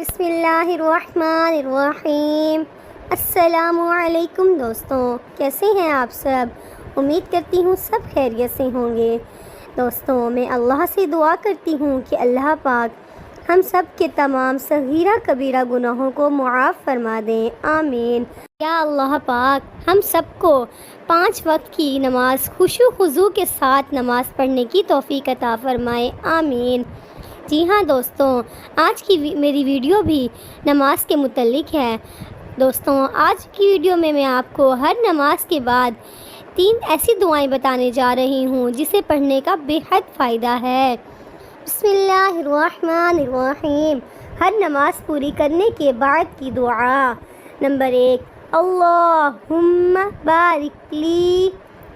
بسم اللہ الرحمن الرحیم۔ السلام علیکم دوستوں، کیسے ہیں آپ سب؟ امید کرتی ہوں سب خیریت سے ہوں گے۔ دوستوں، میں اللہ سے دعا کرتی ہوں کہ اللہ پاک ہم سب کے تمام صغیرہ کبیرہ گناہوں کو معاف فرما دیں، آمین۔ یا اللہ پاک ہم سب کو 5 وقت کی نماز خشوع و خضوع کے ساتھ نماز پڑھنے کی توفیق عطا فرمائے، آمین۔ جی ہاں دوستوں، آج کی میری ویڈیو بھی نماز کے متعلق ہے۔ دوستوں، آج کی ویڈیو میں آپ کو ہر نماز کے بعد 3 ایسی دعائیں بتانے جا رہی ہوں جسے پڑھنے کا بے حد فائدہ ہے۔ بسم اللہ الرحمن الرحیم۔ ہر نماز پوری کرنے کے بعد کی دعا۔ نمبر 1، اللہم بارک لی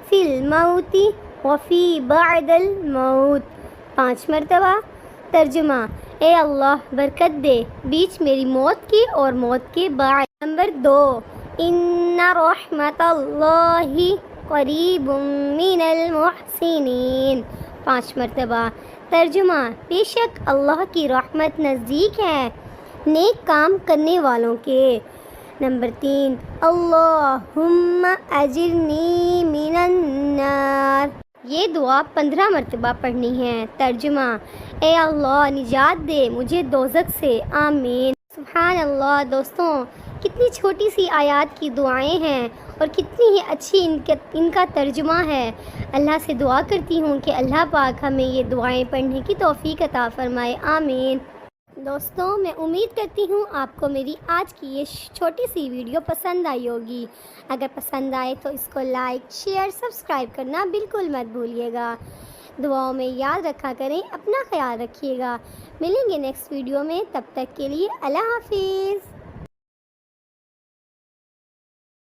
فی الموت وفی بعد الموت، 5 مرتبہ۔ ترجمہ، اے اللہ برکت دے بیچ میری موت کی اور موت کے بعد۔ نمبر 2، ان رحمت اللہ قریب من المحسنین، 5 مرتبہ۔ ترجمہ، بے شک اللہ کی رحمت نزدیک ہے نیک کام کرنے والوں کے۔ نمبر 3، اللہم اجرنی من النار، یہ دعا 15 مرتبہ پڑھنی ہے۔ ترجمہ، اے اللہ نجات دے مجھے دوزخ سے، آمین۔ سبحان اللہ۔ دوستوں، کتنی چھوٹی سی آیات کی دعائیں ہیں اور کتنی ہی اچھی ان کا ترجمہ ہے۔ اللہ سے دعا کرتی ہوں کہ اللہ پاک ہمیں یہ دعائیں پڑھنے کی توفیق عطا فرمائے، آمین۔ دوستوں، میں امید کرتی ہوں آپ کو میری آج کی یہ چھوٹی سی ویڈیو پسند آئی ہوگی۔ اگر پسند آئے تو اس کو لائک، شیئر، سبسکرائب کرنا بالکل مت بھولیے گا۔ دعاؤں میں یاد رکھا کریں، اپنا خیال رکھیے گا۔ ملیں گے نیکسٹ ویڈیو میں، تب تک کے لیے اللہ حافظ۔